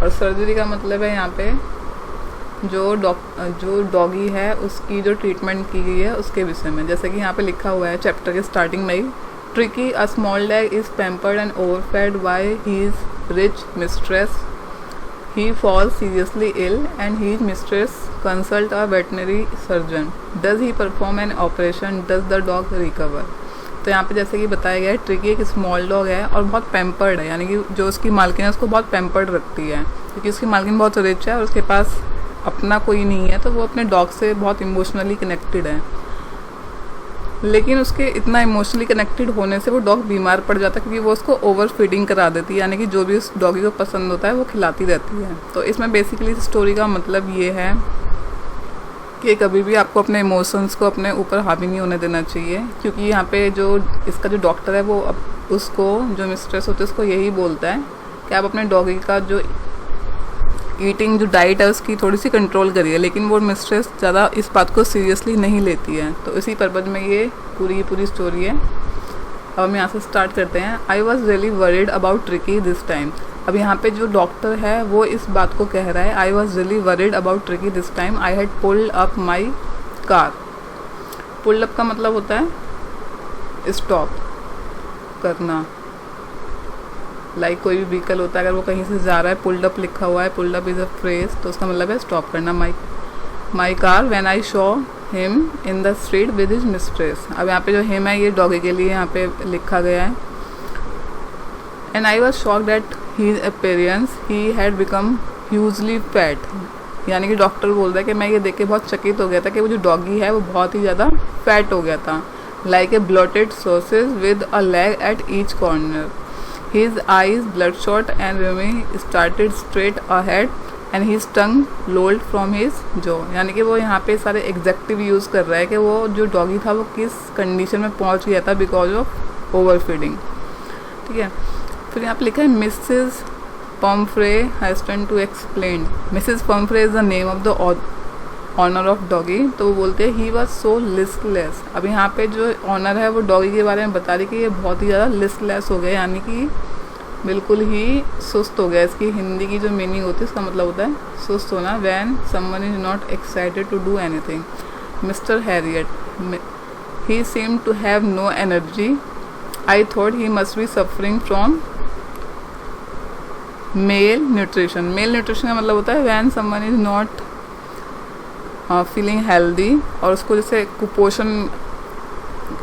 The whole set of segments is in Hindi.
और सर्जरी का मतलब है यहाँ पे जो डॉगी है उसकी जो ट्रीटमेंट की गई है उसके विषय में। जैसे कि यहाँ पे लिखा हुआ है चैप्टर के स्टार्टिंग में ही, Tricky a small dog is pampered and overfed by his rich mistress, he falls seriously ill and his mistress consult a veterinary surgeon, does he perform an operation, does the dog recover. तो यहाँ पे जैसे कि बताया गया है, ट्रिकी एक स्मॉल डॉग है और बहुत पैम्पर्ड है, यानी कि जो उसकी मालकिन है उसको बहुत पैम्पर्ड रखती है, क्योंकि उसकी मालकिन बहुत रिच है और उसके पास अपना कोई नहीं है, तो वो अपने डॉग से बहुत इमोशनली कनेक्टेड है। लेकिन उसके इतना इमोशनली कनेक्टेड होने से वो डॉग बीमार पड़ जाता है, क्योंकि वो उसको ओवर फीडिंग करा देती है, यानी कि जो भी उस डॉगी को पसंद होता है वो खिलाती रहती है। तो इसमें बेसिकली इस स्टोरी का मतलब ये है कि कभी भी आपको अपने इमोशंस को अपने ऊपर हावी नहीं होने देना चाहिए, क्योंकि यहाँ पे जो इसका जो डॉक्टर है वो उसको जो मिस्ट्रेस होती है उसको यही बोलता है कि आप अपने डॉगी का जो ईटिंग जो डाइट है उसकी थोड़ी सी कंट्रोल करिए, लेकिन वो मिस्ट्रेस ज़्यादा इस बात को सीरियसली नहीं लेती है। तो इसी पर्पज़ में ये पूरी स्टोरी है। अब हम यहाँ से स्टार्ट करते हैं। I was really worried about tricky this time. अब यहाँ पे जो डॉक्टर है वो इस बात को कह रहा है, I was really worried about tricky this time, I had pulled up my car. Pulled up का मतलब होता है स्टॉप करना, लाइक कोई भी व्हीकल होता है, अगर वो कहीं से जा रहा है, पुल्ड अप लिखा हुआ है, pulled up is a phrase, तो उसका मतलब है स्टॉप करना। My car when I Shaw him in the street with his mistress. अब यहाँ पे जो हिम है ये डॉगी के लिए यहाँ पे लिखा गया है। And I was shocked at his appearance, he had become hugely fat. यानी कि डॉक्टर बोल रहा है कि मैं ये देख के बहुत चकित हो गया था कि वो जो डॉगी है वो बहुत ही ज़्यादा फैट हो गया था, like a bloated sausage with a leg at each corner. His eyes bloodshot and Remy started straight ahead and his tongue lolled from his jaw। यानी कि वो यहाँ पे सारे एग्जेक्टिव यूज़ कर रहा है कि वो जो डॉगी था वो किस कंडीशन में पहुँच गया था बिकॉज ऑफ ओवर फीडिंग। ठीक है, फिर यहाँ पे लिखा है Mrs Pumphrey has turn to explain. Mrs Pumphrey is the name of the owner of doggy. तो वो बोलते हैं ही वॉज सो लिस्टलेस। अब यहाँ पे जो ऑनर है वो डॉगी के बारे में बता रही कि ये बहुत ही ज़्यादा लिस्टलेस हो गया, यानी कि बिल्कुल ही सुस्त हो गया। इसकी हिंदी की जो मीनिंग होती है इसका मतलब होता है सुस्त होना। When someone is not excited to do anything. Mr Herriot, he seem to have no energy, I thought he must be suffering from malnutrition. Malnutrition का मतलब होता है when someone is not feeling healthy, और उसको जैसे कुपोषण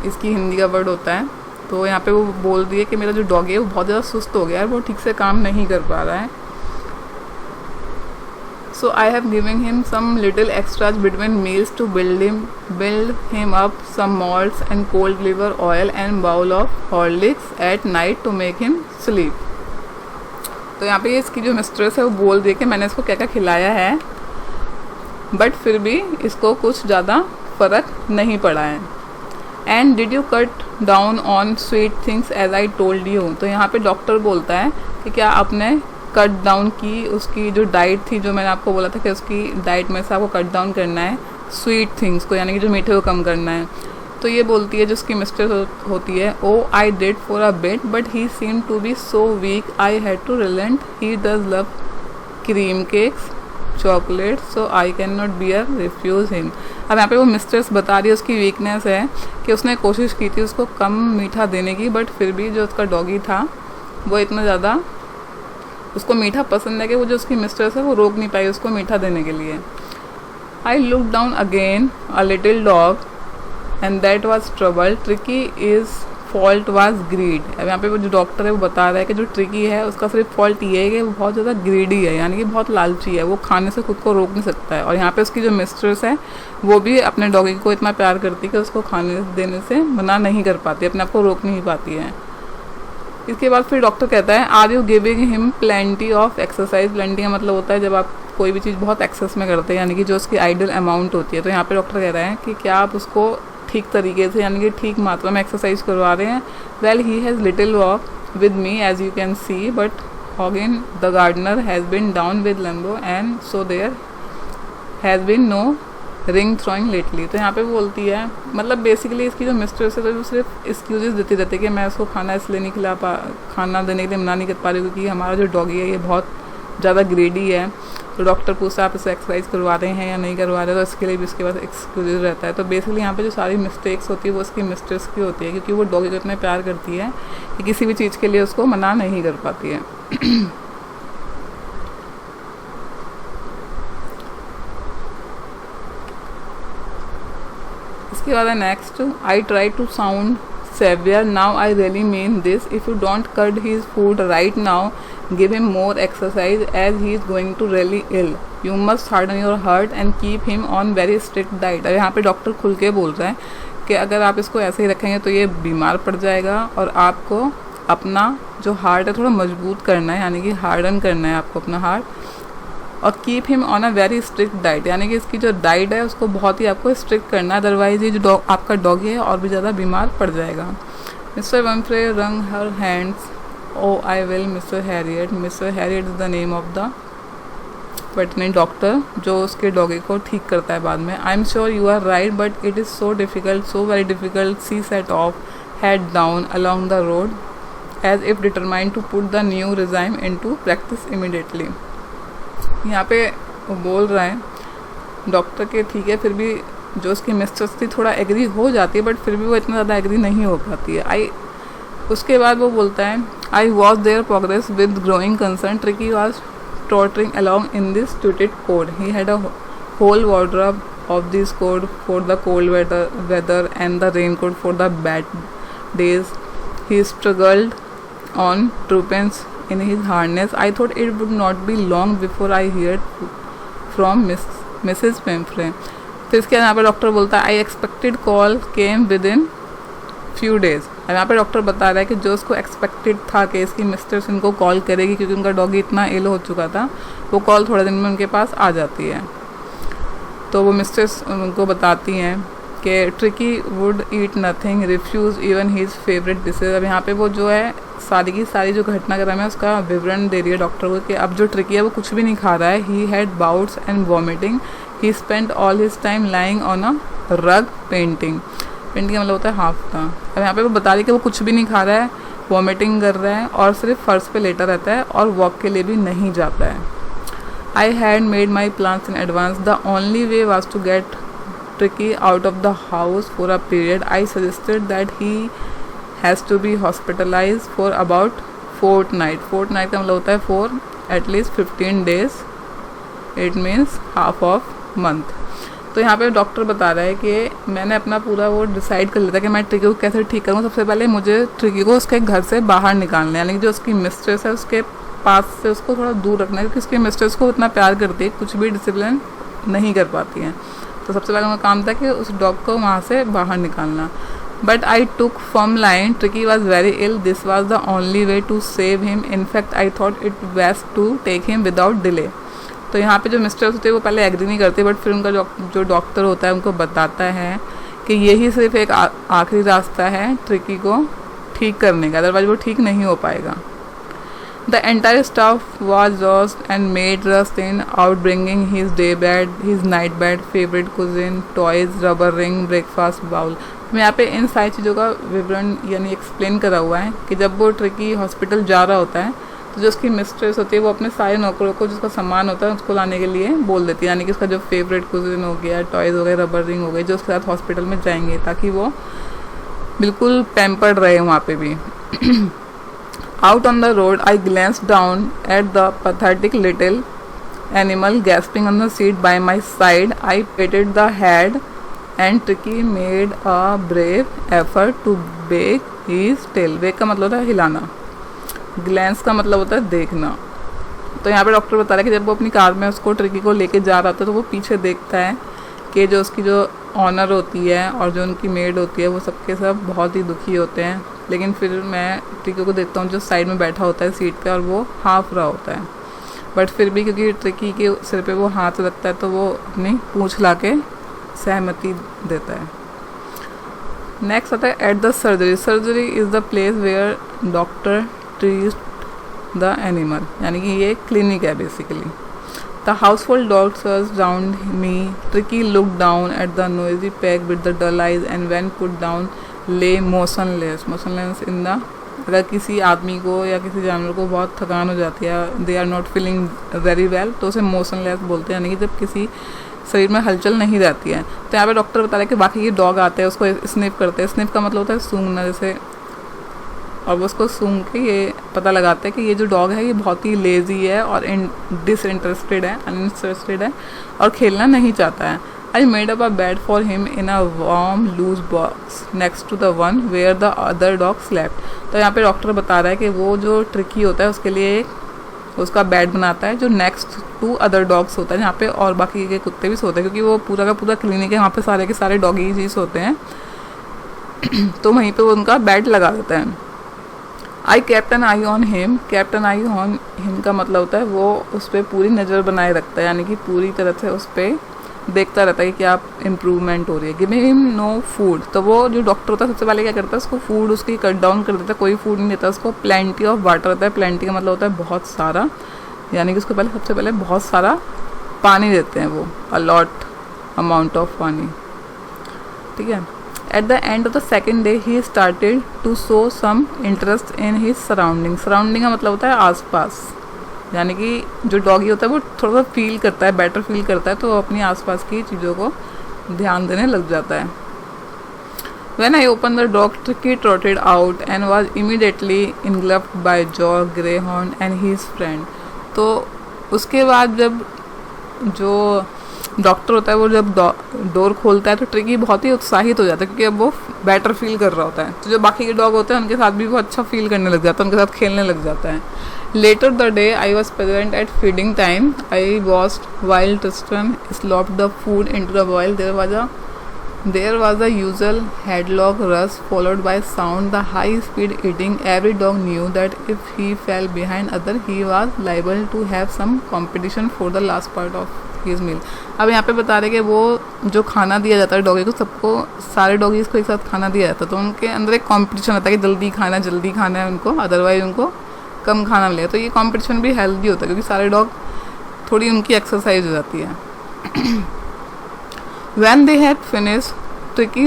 इसकी हिंदी का वर्ड होता है। तो यहाँ पे वो बोल रही है कि मेरा जो डॉग है वो बहुत ज़्यादा सुस्त हो गया है, वो ठीक से काम नहीं कर पा रहा है। So I have giving him some little extras between meals to build him up some malts and cold liver oil and bowl of Horlicks at night to make him sleep. तो यहाँ पे इसकी जो मिस्ट्रेस है वो बोल रही है कि मैंने इसको क्या क्या खिलाया है, बट फिर भी इसको कुछ ज़्यादा फ़र्क नहीं पड़ा है। And did you cut down on sweet things as I told you. तो यहाँ पे डॉक्टर बोलता है कि क्या आपने कट डाउन की उसकी जो डाइट थी, जो मैंने आपको बोला था कि उसकी डाइट में से आपको कट डाउन करना है स्वीट थिंग्स को, यानी कि जो मीठे को कम करना है। तो ये बोलती है जो उसकी मिस्टेक होती है, oh I did for a bit but he seem to be so weak, I had to relent, he does love cream cakes chocolate, so I can not bear refuse him. अब यहाँ पे वो मिस्ट्रेस बता रही है उसकी वीकनेस है कि उसने कोशिश की थी उसको कम मीठा देने की, बट फिर भी जो उसका डॉगी था वो इतना ज़्यादा उसको मीठा पसंद है कि वो जो उसकी मिस्ट्रेस है वो रोक नहीं पाई उसको मीठा देने के लिए। I look down again a little dog and that was trouble, Tricky is fault was greed. अब यहाँ पे वो जो डॉक्टर है वो बता रहा है कि जो ट्रिकी है उसका सिर्फ फॉल्ट ये है कि वो बहुत ज़्यादा ग्रीडी है, यानी कि बहुत लालची है, वो खाने से खुद को रोक नहीं सकता है। और यहाँ पे उसकी जो मिस्ट्रेस है वो भी अपने डॉगी को इतना प्यार करती है कि उसको खाने देने से मना नहीं कर पाती, अपने आप को रोक नहीं पाती है। इसके बाद फिर डॉक्टर कहता है are you giving him plenty of exercise. Plenty का मतलब होता है जब आप कोई भी चीज़ बहुत एक्सेस में करते हैं, यानी कि जो उसकी आइडियल अमाउंट होती है। तो यहाँ पे डॉक्टर कह रहे हैं कि क्या आप उसको ठीक तरीके से यानी कि ठीक मात्रा में एक्सरसाइज करवा रहे हैं। Well he has little walk with me as you can see, but Hodgkin the gardener has been down with lumbago and so there has been no ring throwing lately. तो यहाँ पे बोलती है मतलब बेसिकली इसकी जो मिस्ट्रेस है तो वो सिर्फ एक्सक्यूजेस देती रहती है कि मैं उसको खाना इसलिए नहीं खाना देने के लिए मना नहीं कर पा रही क्योंकि हमारा जो डॉगी है ये बहुत ज़्यादा ग्रेडी है, तो डॉक्टर पूछता है आप इसे एक्सरसाइज करवा रहे हैं या नहीं करवा रहे, तो इसके लिए भी इसके पास एक्सक्यूज रहता है। तो बेसिकली यहाँ पे जो सारी मिस्टेक्स होती है वो उसकी मिस्टेक्स की होती है, क्योंकि वो डॉगी को इतना प्यार करती है कि किसी भी चीज़ के लिए उसको मना नहीं कर पाती है। इसके बाद है next, I try to sound severe, now I really mean this, if you don't cut his food right now give him more exercise as he is going to really ill, you must harden your heart and keep him on very strict diet। अब यहाँ पे डॉक्टर खुल के बोल रहा है कि अगर आप इसको ऐसे ही रखेंगे तो ये बीमार पड़ जाएगा, और आपको अपना जो हार्ट है थोड़ा मजबूत करना है, यानी कि हार्डन करना है आपको अपना हार्ट, और keep him on a very strict diet, यानी कि इसकी जो डाइट है उसको बहुत ही आपको स्ट्रिक्ट करना है, अदरवाइज ये जो आपका डॉगी है और भी ज़्यादा बीमार पड़ जाएगा। Mister Pumphrey wrung her hands, oh I will Mr. Harriet, Mr. Harriet is the name of the veterinary doctor जो उसके डॉगी को ठीक करता है बाद में। I am sure you are right but it is so difficult, so very difficult. She set off head down along the road as if determined to put the new regime into practice immediately. यहाँ पे वो बोल रहा है डॉक्टर के ठीक है, फिर भी जो उसकी मिस्टेक्स थी थोड़ा एग्री हो जाती है, बट फिर भी वो इतना ज़्यादा एग्री नहीं हो पाती है। उसके बाद वो बोलता है I watch their progress with growing concern, Tricky was tottering along in this tweeded coat, he had a whole wardrobe of this coat for the cold weather and the raincoat for the bad days. He struggled on tuppence in his harness. I thought it would not be long before I heard from Mrs. Pemfrey. फिर इसके यहाँ पे डॉक्टर बोलता है I expected call came with in few days. अब यहाँ पे डॉक्टर बता रहा है कि जो उसको एक्सपेक्टेड था कि इसकी मिस्ट्रेस इनको कॉल करेगी क्योंकि उनका डॉगी इतना इल हो चुका था, वो कॉल थोड़े दिन में उनके पास आ जाती है। तो वो मिस्ट्रेस उनको बताती हैं कि tricky would eat nothing, refuse even his favourite dishes. अब यहाँ पे वो जो है सारी की सारी जो घटनाक्रम है उसका विवरण दे रही है डॉक्टर को कि अब जो ट्रिकी है वो कुछ भी नहीं खा रहा है। He had bouts and vomiting, he spend all his time lying on a रग पेंटिंग का मतलब होता है हाफता। अब यहाँ पे वो बता रही कि वो कुछ भी नहीं खा रहा है, वॉमिटिंग कर रहा है और सिर्फ फर्श पे लेटा रहता है और वॉक के लिए भी नहीं जाता है। I had made my plans in advance, the only way was to get Tricky out of the house for a period. I suggested that he has to be hospitalize for about fortnight का मतलब होता है for at least 15 days, it means half of month. तो यहाँ पे डॉक्टर बता रहा है कि मैंने अपना पूरा वो डिसाइड कर लिया था कि मैं ट्रिकी को कैसे ठीक करूँ। सबसे पहले मुझे ट्रिकी को उसके घर से बाहर निकालना है, यानी कि जो उसकी मिस्ट्रेस है उसके पास से उसको थोड़ा दूर रखना है, क्योंकि उसकी मिस्ट्रेस को इतना प्यार करती है, कुछ भी डिसिप्लिन नहीं कर पाती हैं। तो सबसे पहले उनका काम था कि उस डॉग को वहाँ से बाहर निकालना। But I took firm line, Tricky was very ill, this was the only way to save him, in fact I thought it best to take him without delay. तो यहाँ पे जो मिस्ट्रेस होती है वो पहले एग्री नहीं करती, बट फिर उनका जो डॉक्टर होता है उनको बताता है कि यही सिर्फ एक आखिरी रास्ता है ट्रिकी को ठीक करने का, अदरवाइज वो ठीक नहीं हो पाएगा। The entire staff was lost and made rust in out bringing his day bed, his night bed, favourite cushion, toys, rubber ring, breakfast bowl. मैं यहाँ पे इन सारी चीज़ों का विवरण यानी एक्सप्लेन करा हुआ है कि जब वो ट्रिकी हॉस्पिटल जा रहा होता है तो जो उसकी मिस्ट्रेस होती है वो अपने सारे नौकरों को जिसका सामान होता है उसको लाने के लिए बोल देती है, यानी कि उसका जो फेवरेट कुजिन हो गया, टॉयज़ हो गए, रबर रिंग हो गई, जो उसके साथ हॉस्पिटल में जाएंगे ताकि वो बिल्कुल पैम्पर्ड रहे वहाँ पे भी। Out on the road I glance down at the pathetic little animal gasping on the seat by my side, I patted the head and Tricky made a brave effort to wag his tail. Wag का मतलब होता है हिलाना, ग्लैंस का मतलब होता है देखना। तो यहाँ पे डॉक्टर बता रहा है कि जब वो अपनी कार में उसको ट्रिकी को लेके जा रहा था तो वो पीछे देखता है कि जो उसकी जो ऑनर होती है और जो उनकी मेड होती है वो सबके सब बहुत ही दुखी होते हैं, लेकिन फिर मैं ट्रिकी को देखता हूँ जो साइड में बैठा होता है सीट पे और वो हाँफ रहा होता है, बट फिर भी क्योंकि ट्रिकी के सिर पे वो हाथ रखता है तो वो अपनी पूँछ ला के सहमति देता है। नेक्स्ट आता है at the surgery. Surgery is the place where doctor treat the animal, यानी कि ये क्लिनिक है basically. The household dogs round me, Tricky look down at the noisy pack with the dull eyes and when put down lay motionless in the अगर किसी आदमी को या किसी जानवर को बहुत थकान हो जाती है, they are not feeling very well, तो उसे मोशनलेस बोलते हैं, यानी कि जब किसी शरीर में हलचल नहीं रहती है। तो यहाँ पे डॉक्टर बता रहे हैं कि बाकी ये डॉग आते हैं, उसको स्निफ करते हैं। स्निफ का मतलब होता है सूंघना जैसे, और वो उसको सूंघ के ये पता लगाते हैं कि ये जो डॉग है ये बहुत ही लेज़ी है और डिसइंटरेस्टेड है, अनइंटरेस्टेड है और खेलना नहीं चाहता है। I made up a bed for him in a warm loose box next to the one where the other dog slept। तो यहाँ पे डॉक्टर बता रहा है कि वो जो ट्रिकी होता है उसके लिए उसका बेड बनाता है जो नेक्स्ट टू अदर डॉग्स होता है, जहाँ पे और बाकी के कुत्ते भी सोते हैं, क्योंकि वो पूरा का पूरा क्लिनिक है, वहाँ पे सारे के सारे डॉगीज ही सोते हैं। तो वहीं पे वो उनका बेड लगा देता है। I kept an eye on him. Kept an eye on him का मतलब होता है वो उस पर पूरी नज़र बनाए रखता है, यानी कि पूरी तरह से उस पर देखता रहता है कि क्या इम्प्रूवमेंट हो रही है। गिविंग हिम नो फूड, तो वो जो डॉक्टर होता है सबसे पहले क्या करता है, उसको फूड उसकी कट डाउन कर देता है, कोई फूड नहीं देता उसको। प्लेंटी ऑफ वाटर होता है, प्लेंटी का मतलब होता है बहुत सारा, यानी कि उसको सबसे पहले बहुत सारा पानी देते हैं वो, अलॉट अमाउंट ऑफ पानी, ठीक है। At the end of the second day he started to show some interest in his surrounding. Surrounding का मतलब होता है आसपास, यानी कि जो डॉगी होता है वो थोड़ा सा फील करता है, बेटर फील करता है, तो वो अपनी आसपास की चीज़ों को ध्यान देने लग जाता है। When I opened the dog, Tricky trotted out and was immediately engulfed by George Greyhound and his friend। तो उसके बाद जब जो डॉक्टर होता है वो जब डोर खोलता है तो ट्रिकी बहुत ही उत्साहित हो जाता है, क्योंकि अब वो बेटर फील कर रहा होता है। तो जो बाकी के डॉग होते हैं उनके साथ भी वो अच्छा फील करने लग जाता है, उनके साथ खेलने लग जाता है। Later the day I was present at feeding time. I watched while Tristan slopped the food into the bowl. There was the usual headlock rush followed by sound, the high speed eating. Every dog knew that if he fell behind other, he was liable to have some competition for the last part of his meal। अब यहाँ पे बता रहे कि वो जो खाना दिया जाता है डॉगी को, सबको सारे डॉगीज को एक साथ खाना दिया जाता है, तो उनके अंदर एक कंपटीशन होता है कि जल्दी खाना है उनको, अदरवाइज उनको कम खाना मिलेगा। तो ये कंपटीशन भी हेल्दी होता है, क्योंकि सारे डॉग थोड़ी उनकी एक्सरसाइज हो जाती है। When they had finished, Tricky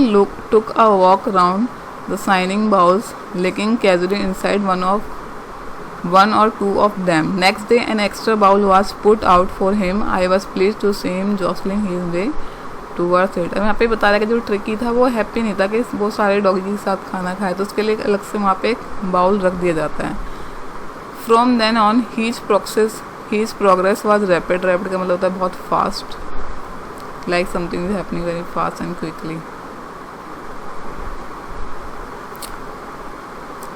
took a walk round the shining bowls, licking casually inside one or two of them. Next day an extra bowl was put out for him. I was pleased to see him jostling his way towards it। अब यहाँ पे बता रहा है कि जो ट्रिकी था वो हैप्पी नहीं था कि वो सारे डॉगी के साथ खाना खाए, तो उसके लिए अलग से वहाँ पे एक बाउल रख दिया जाता है। From then on his progress was rapid। rapid का मतलब होता है बहुत fast, like something is happening very fast and quickly।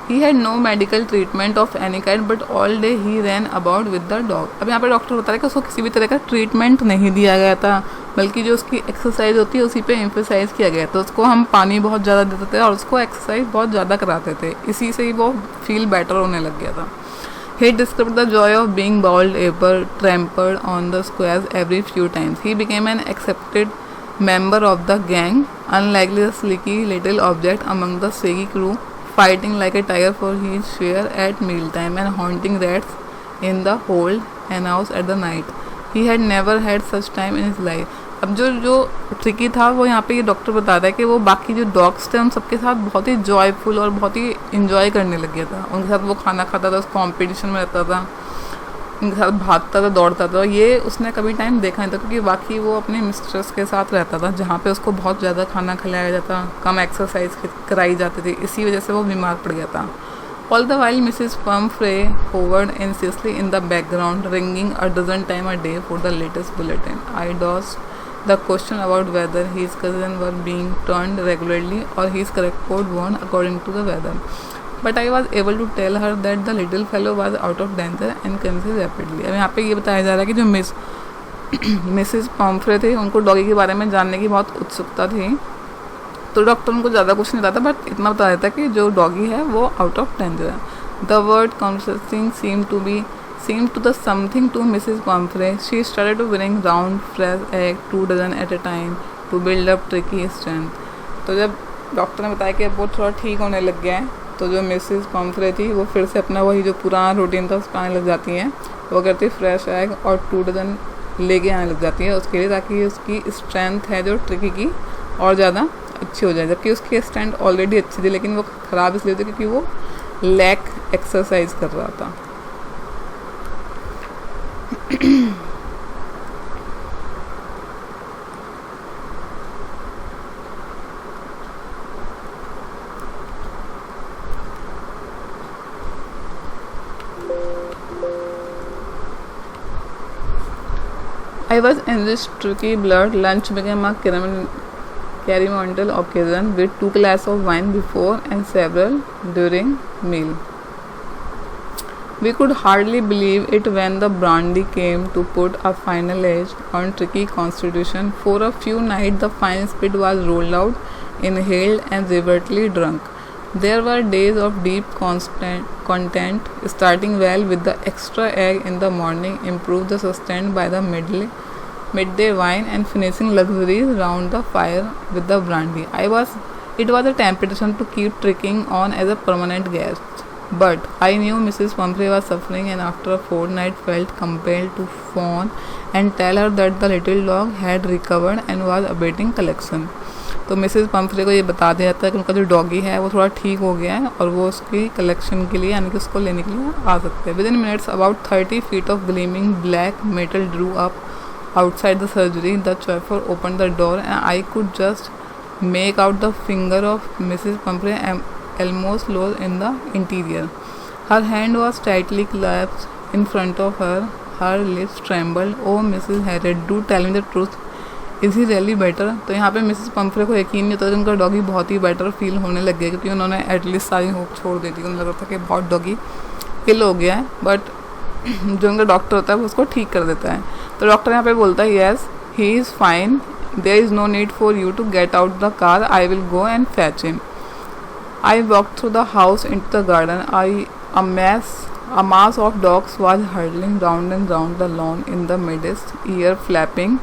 He had no medical treatment of any kind, but all day he ran about with the dog। अब यहाँ पे डॉक्टर बता रहा है कि उसको किसी भी तरह का ट्रीटमेंट नहीं दिया गया था, बल्कि जो उसकी एक्सरसाइज होती है उसी पे एम्फेसाइज किया गया। तो उसको हम पानी बहुत ज़्यादा देते थे और उसको एक्सरसाइज बहुत ज़्यादा कराते थे, इसी से ही वो फील बेटर होने लग गया था। He described the joy of being bowled over, trampled on the squares every few times। He became an accepted member of the gang, unlikely the sleeky little object among the shaggy crew, fighting like a tiger for his share at mealtime and haunting rats in the hold and house at the night। He had never had such time in his life। अब जो ट्रिकी था वो यहाँ पे ये डॉक्टर बता रहा है कि वो बाकी जो डॉग्स थे उन सबके साथ बहुत ही जॉयफुल और बहुत ही इंजॉय करने लग गया था। उनके साथ वो खाना खाता था, उस कॉम्पिटिशन में रहता था, उनके साथ भागता था, दौड़ता था। ये उसने कभी टाइम देखा नहीं था, क्योंकि बाकी वो अपने मिस्ट्रेस के साथ रहता था, जहाँ पे उसको बहुत ज़्यादा खाना खिलाया जाता, कम एक्सरसाइज कराई जाती थी, इसी वजह से वो बीमार पड़ गया था। All the while Mrs. Pumphrey hovered anxiously in the background, ringing a dozen times a day for the latest bulletin। I dodged the question about whether his cousin were being turned regularly or his correct code worn according to the weather, but I was able to tell her that the little fellow was out of danger and conceived rapidly। अब यहाँ पे ये बताया जा रहा है कि जो मिसेस पम्फ्रे थे उनको डॉगी के बारे में जानने की बहुत उत्सुकता थी, तो डॉक्टर उनको ज़्यादा कुछ नहीं बताता, बट इतना बता देता कि जो डॉगी है वो आउट ऑफ डेंजर है। The word consisting seemed to the something to Mrs. Pumphrey। She started to bring round fresh egg 2 dozen at a time to build up Tricky's strength। तो जब डॉक्टर ने बताया कि अब वो थोड़ा ठीक होने लग गया है, तो जो मिसेस पम्फ्रे थी वो फिर से अपना वही जो पुराना रूटीन था उस पर आने लग जाती हैं। वो करती फ्रेश एग और 2 डजन लेके आने लग जाती है उसके लिए, ताकि उसकी स्ट्रेंथ है जो ट्रिकी की और ज़्यादा अच्छी हो जाए। जबकि उसकी स्ट्रेंथ ऑलरेडी अच्छी थी, लेकिन वो ख़राब इसलिए थी क्योंकि वो लेग एक्सरसाइज कर रहा था। I was enriched Turkey blood. Lunch became a ceremonial occasion with 2 glasses of wine before and several during meal. We could hardly believe it when the brandy came to put a final edge on Turkey constitution. For a few nights the fine spirit was rolled out, inhaled and reverently drunk. There were days of deep content, starting well with the extra egg in the morning, improved the sustained by the midday wine, and finishing luxuries round the fire with the brandy. It was a temptation to keep trekking on as a permanent guest, but I knew Mrs. Pumphrey was suffering, and after a fortnight felt compelled to phone and tell her that the little dog had recovered and was awaiting collection. तो मिसेस पम्फ्रे को ये बता दिया जाता है कि उनका जो डॉगी है वो थोड़ा ठीक हो गया है और वो उसकी कलेक्शन के लिए यानी कि उसको लेने के लिए आ सकते हैं। Within minutes about 30 feet of gleaming black metal drew up outside the surgery. The chauffeur opened the door and I could just make out the finger of Mrs. Pumphrey almost lost in the interior. Her hand was tightly clasped in front of her. Her lips trembled. Oh, Mrs. Harriet, do tell me the truth. Is he really better. तो यहाँ पे मिसेस पम्फ्रे को यकीन नहीं होता कि उनका डॉगी बहुत ही बेटर फील होने लग गया, क्योंकि उन्होंने एटलीस्ट सारी होप छोड़ दी थी। उन्हें लग रहा था कि बहुत डॉगी किल हो गया है, बट जो उनका डॉक्टर होता है वो उसको ठीक कर देता है। तो डॉक्टर यहाँ पे बोलता है yes he is fine, there is no need for you to get out the car, I will go and fetch him. I walk through the house into the garden. A mass of dogs was hurtling round and round the lawn. In the midst, ear flapping,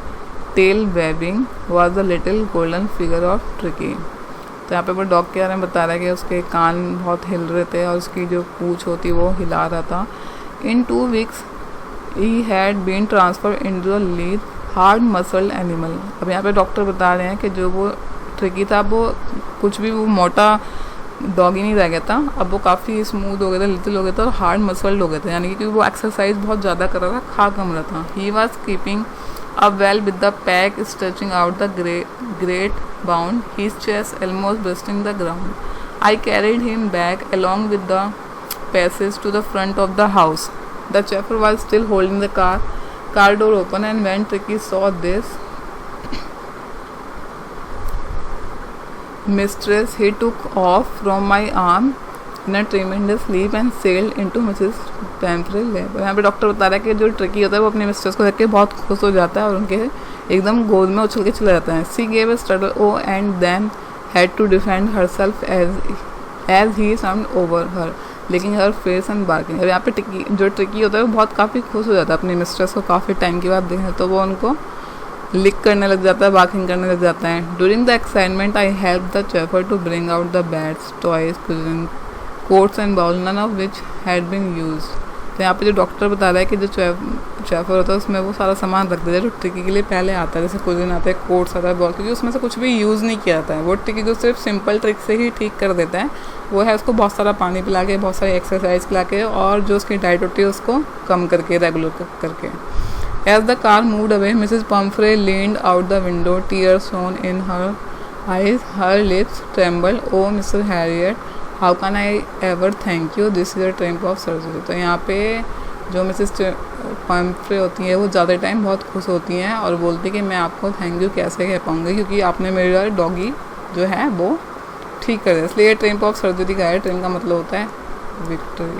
tail waving, was the little golden figure of Tricky. तो यहाँ पे वो डॉग के बारे में बता रहा है कि उसके कान बहुत हिल रहे थे और उसकी जो पूँछ होती वो हिला रहा था। In 2 weeks, he had been transferred into a lean, hard muscled animal. अब यहाँ पे डॉक्टर बता रहे हैं कि जो वो ट्रिकी था वो कुछ भी वो मोटा डॉगी नहीं रह गया था, अब वो काफ़ी स्मूथ हो गया था, लिटिल हो गया था और हार्ड मसल्ड हो गए थे, यानी कि क्योंकि वो एक्सरसाइज बहुत ज़्यादा कर रहा था, खा कम रहा था। He was keeping up well with the pack stretching out the great bound, his chest almost brushing the ground. I carried him back along with the passage to the front of the house. The chauffeur was still holding the car door open, and when Tricky saw this mistress, he took off from my arm in a tremendous leap and sailed into Mrs. Pumphrey's lap. यहाँ पे डॉक्टर बता रहा है कि जो ट्रिकी होता है वो अपनी मिस्ट्रेस को देख के बहुत खुश हो जाता है और उनके एकदम गोद में उछल के चला जाता है। She gave a startled oh and then had to defend herself as he swarmed over her, licking her face and barking. अब यहाँ पे जो ट्रिकी होता है वो बहुत काफ़ी खुश हो जाता है अपनी मिस्ट्रेस को काफ़ी टाइम के बाद देखें, तो वो उनको लिक करने लग जाता है, बार्किंग करने लग जाता है। During the excitement I help the chauffeur to bring out the bats, toys, cushion, coats and bowl, none of which had been use. तो यहाँ पे जो डॉक्टर बता रहा है कि जो चेफर होता है उसमें वो सारा सामान रख देता है जो ट्रिकी के लिए पहले आता है, जैसे कुजन आता है, कोट्स आता है, बॉल, क्योंकि उसमें से कुछ भी यूज़ नहीं किया जाता है। वो ट्रिकी को सिर्फ सिंपल ट्रिक से ही ठीक कर देता है, वो है उसको बहुत सारा पानी पिला के, बहुत सारी एक्सरसाइज पिला के और जो उसकी डाइट होती है उसको कम करके, रेगुलर करके। As the car moved away, Mrs. Pumphrey leaned out the window, tears shone in her eyes, her lips trembled. Oh, Mr. Harriet, how can I ever thank you? This is a triumph of surgery. तो यहाँ पे जो मिसेस पम्फ्रे होती हैं वो ज़्यादा टाइम बहुत खुश होती हैं और बोलती कि मैं आपको थैंक यू कैसे कह पाऊँगी, क्योंकि आपने मेरा डॉगी जो है वो ठीक कर दिया। इसलिए ट्रिumph ऑफ सर्जरी का है, ट्रिम का मतलब होता है विक्ट्री।